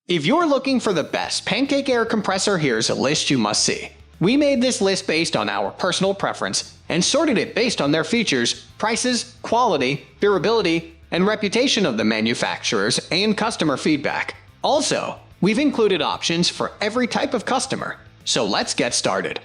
If you're looking for the best Pancake Air Compressor, here's a list you must see. We made this list based on our personal preference and sorted it based on their features, prices, quality, durability, and reputation of the manufacturers and customer feedback. Also, we've included options for every type of customer. So let's get started.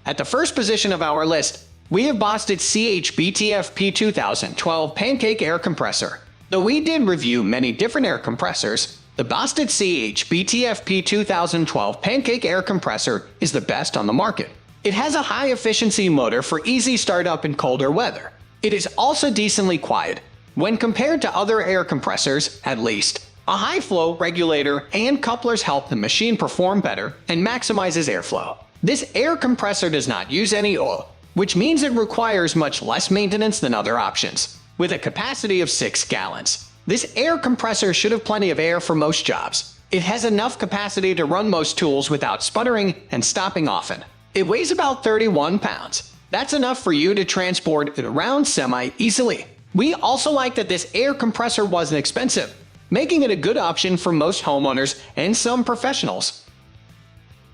At the first position of our list, we have Bostitch CH-BTF P2012 Pancake Air Compressor. Though we did review many different air compressors, the Bostitch CH-BTF P2012 Pancake Air Compressor is the best on the market. It has a high-efficiency motor for easy startup in colder weather. It is also decently quiet, when compared to other air compressors, at least. A high-flow regulator and couplers help the machine perform better and maximizes airflow. This air compressor does not use any oil, which means it requires much less maintenance than other options. With a capacity of 6 gallons, this air compressor should have plenty of air for most jobs. It has enough capacity to run most tools without sputtering and stopping often. It weighs about 31 pounds. That's enough for you to transport it around semi-easily. We also like that this air compressor wasn't expensive, making it a good option for most homeowners and some professionals.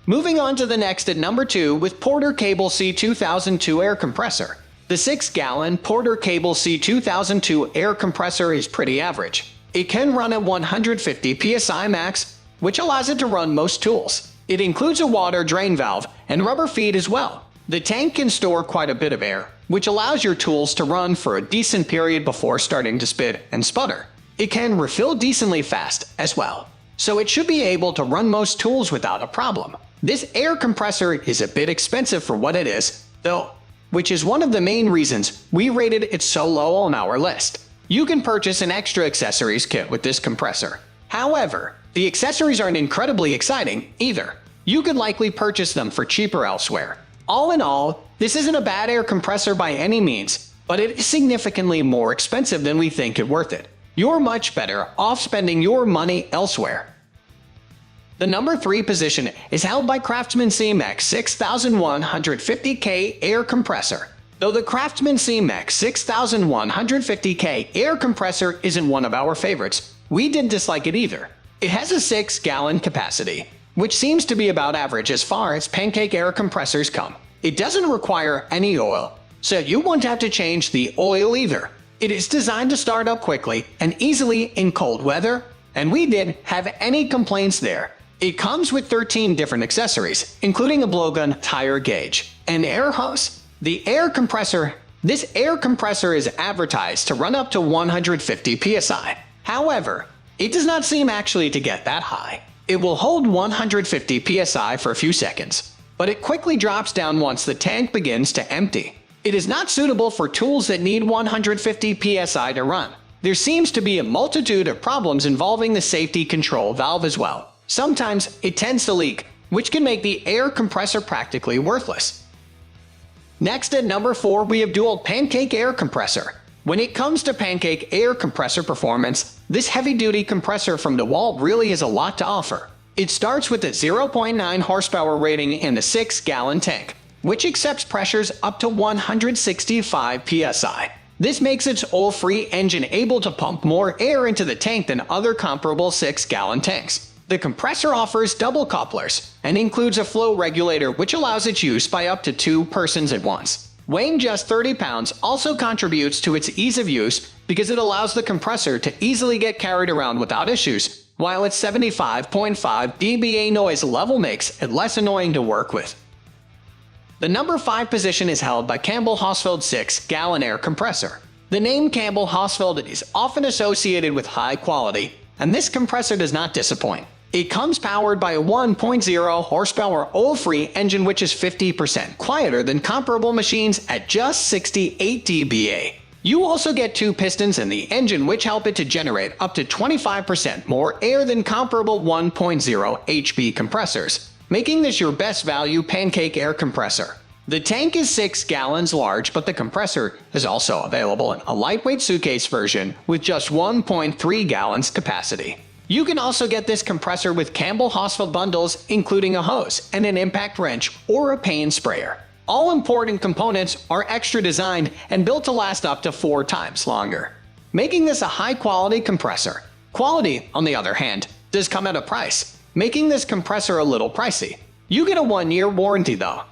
Moving on to the next at number 2 with Porter Cable C2002 Air Compressor. The 6-gallon Porter Cable C2002 air compressor is pretty average. It can run at 150 psi max, which allows it to run most tools. It includes a water drain valve and rubber feed as well. The tank can store quite a bit of air, which allows your tools to run for a decent period before starting to spit and sputter. It can refill decently fast as well, so it should be able to run most tools without a problem. This air compressor is a bit expensive for what it is, though, which is one of the main reasons we rated it so low on our list. You can purchase an extra accessories kit with this compressor. However, the accessories aren't incredibly exciting either. You could likely purchase them for cheaper elsewhere. All in all, this isn't a bad air compressor by any means, but it is significantly more expensive than we think it worth it. You're much better off spending your money elsewhere. The number 3 position is held by Craftsman CMAX 6150K Air Compressor. Though the Craftsman CMAX 6150K Air Compressor isn't one of our favorites, we didn't dislike it either. It has a 6-gallon capacity, which seems to be about average as far as Pancake Air Compressors come. It doesn't require any oil, so you won't have to change the oil either. It is designed to start up quickly and easily in cold weather, and we didn't have any complaints there. It comes with 13 different accessories, including a blowgun, tire gauge, and air hose. This air compressor is advertised to run up to 150 psi. However, it does not seem actually to get that high. It will hold 150 psi for a few seconds, but it quickly drops down once the tank begins to empty. It is not suitable for tools that need 150 psi to run. There seems to be a multitude of problems involving the safety control valve as well. Sometimes it tends to leak, which can make the air compressor practically worthless. Next at number 4 we have Dewalt Pancake Air Compressor. When it comes to Pancake Air Compressor performance, this heavy-duty compressor from Dewalt really has a lot to offer. It starts with a 0.9 horsepower rating and a 6-gallon tank, which accepts pressures up to 165 psi. This makes its oil-free engine able to pump more air into the tank than other comparable 6-gallon tanks. The compressor offers double couplers and includes a flow regulator which allows its use by up to 2 persons at once. Weighing just 30 pounds also contributes to its ease of use because it allows the compressor to easily get carried around without issues, while its 75.5 dBA noise level makes it less annoying to work with. The number 5 position is held by Campbell Hausfeld 6-gallon air compressor. The name Campbell Hausfeld is often associated with high quality, and this compressor does not disappoint. It comes powered by a 1.0 horsepower oil-free engine which is 50% quieter than comparable machines at just 68 dBA. You also get 2 pistons in the engine which help it to generate up to 25% more air than comparable 1.0 HP compressors, making this your best value Pancake Air Compressor. The tank is 6 gallons large, but the compressor is also available in a lightweight suitcase version with just 1.3 gallons capacity. You can also get this compressor with Campbell Hausfeld bundles, including a hose and an impact wrench or a pane sprayer. All important components are extra designed and built to last up to 4 times longer, making this a high-quality compressor. Quality, on the other hand, does come at a price, making this compressor a little pricey. You get a 1-year warranty though.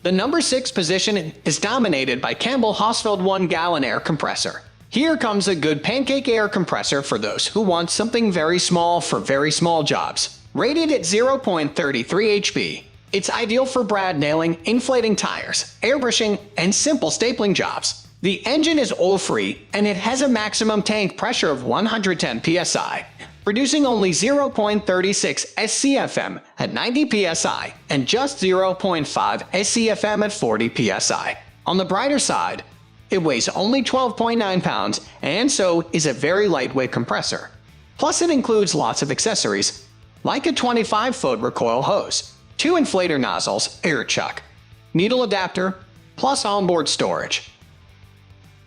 The number 6 position is dominated by Campbell Hausfeld 1-gallon air compressor. Here comes a good Pancake Air Compressor for those who want something very small for very small jobs. Rated at 0.33 HP, it's ideal for brad nailing, inflating tires, airbrushing, and simple stapling jobs. The engine is oil-free, and it has a maximum tank pressure of 110 psi, producing only 0.36 SCFM at 90 psi and just 0.5 SCFM at 40 psi. On the brighter side, it weighs only 12.9 pounds and so is a very lightweight compressor. Plus it includes lots of accessories, like a 25-foot recoil hose, 2 inflator nozzles, air chuck, needle adapter, plus onboard storage.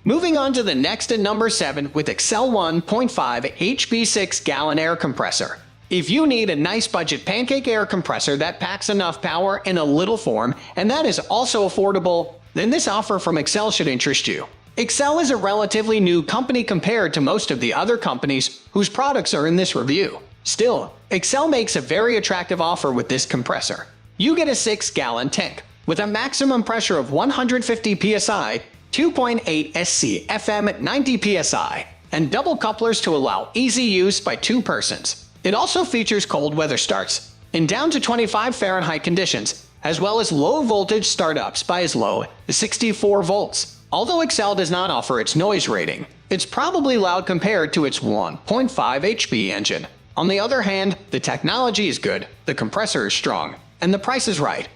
Moving on to the next at number 7 with Excell 1.5 HP 6-gallon air compressor. If you need a nice budget pancake air compressor that packs enough power in a little form and that is also affordable, then this offer from Excell should interest you. Excell is a relatively new company compared to most of the other companies whose products are in this review. Still, Excell makes a very attractive offer with this compressor. You get a 6-gallon tank with a maximum pressure of 150 psi, 2.8 SCFM at 90 psi, and double couplers to allow easy use by 2 persons. It also features cold weather starts in down to 25 Fahrenheit conditions, as well as low voltage startups by as low as 64 volts. Although Excell does not offer its noise rating, it's probably loud compared to its 1.5 HP engine. On the other hand, the technology is good, the compressor is strong, and the price is right.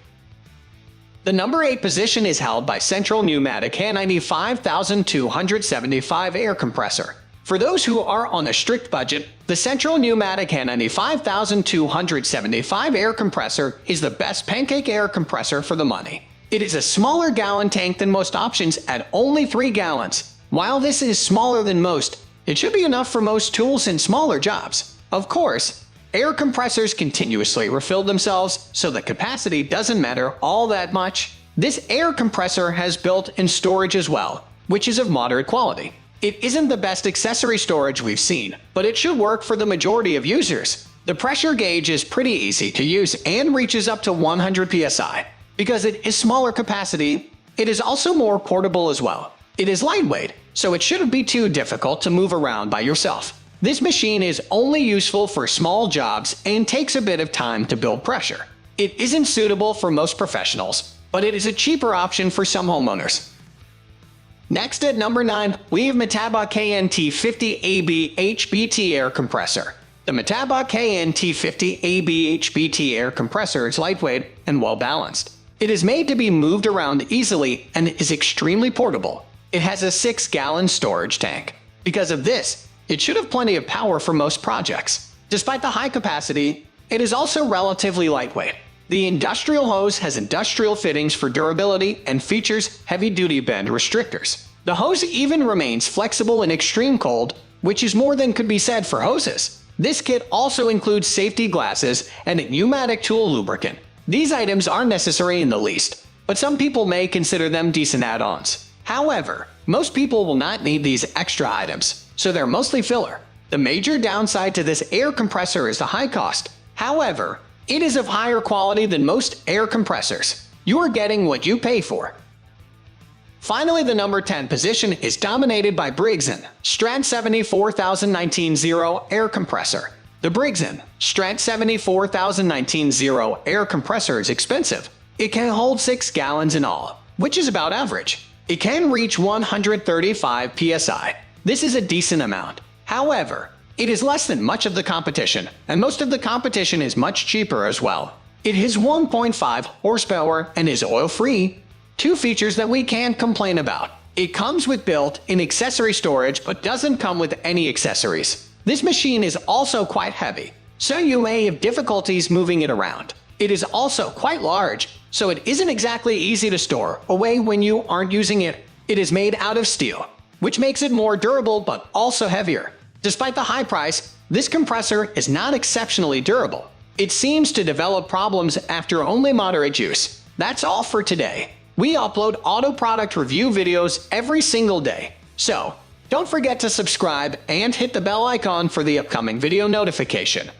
The number 8 position is held by Central Pneumatic N95,275 air compressor. For those who are on a strict budget, the Central Pneumatic N95,275 air compressor is the best pancake air compressor for the money. It is a smaller gallon tank than most options at only 3 gallons. While this is smaller than most, it should be enough for most tools and smaller jobs. Of course, air compressors continuously refill themselves, so the capacity doesn't matter all that much. This air compressor has built-in storage as well, which is of moderate quality. It isn't the best accessory storage we've seen, but it should work for the majority of users. The pressure gauge is pretty easy to use and reaches up to 100 psi. Because it is smaller capacity, it is also more portable as well. It is lightweight, so it shouldn't be too difficult to move around by yourself. This machine is only useful for small jobs and takes a bit of time to build pressure. It isn't suitable for most professionals, but it is a cheaper option for some homeowners. Next at number 9, we have Metabo KNT50AB HBT air compressor. The Metabo KNT50AB HBT air compressor is lightweight and well balanced. It is made to be moved around easily and is extremely portable. It has a 6-gallon storage tank. Because of this, it should have plenty of power for most projects. Despite the high capacity, it is also relatively lightweight. The industrial hose has industrial fittings for durability and features heavy-duty bend restrictors. The hose even remains flexible in extreme cold, which is more than could be said for hoses. This kit also includes safety glasses and a pneumatic tool lubricant. These items aren't necessary in the least, but some people may consider them decent add-ons. However, most people will not need these extra items, so they're mostly filler. The major downside to this air compressor is the high cost. However, it is of higher quality than most air compressors. You are getting what you pay for. Finally, the number 10 position is dominated by Briggs & Stratton 74019-0 air compressor. The Briggs & Stratton 74019-0 air compressor is expensive. It can hold 6 gallons in all, which is about average. It can reach 135 psi. This is a decent amount. However, it is less than much of the competition, and most of the competition is much cheaper as well. It has 1.5 horsepower and is oil-free. 2 features that we can't complain about. It comes with built-in accessory storage but doesn't come with any accessories. This machine is also quite heavy, so you may have difficulties moving it around. It is also quite large, so it isn't exactly easy to store away when you aren't using it. It is made out of steel, which makes it more durable but also heavier. Despite the high price, this compressor is not exceptionally durable. It seems to develop problems after only moderate use. That's all for today. We upload auto product review videos every single day. So, don't forget to subscribe and hit the bell icon for the upcoming video notification.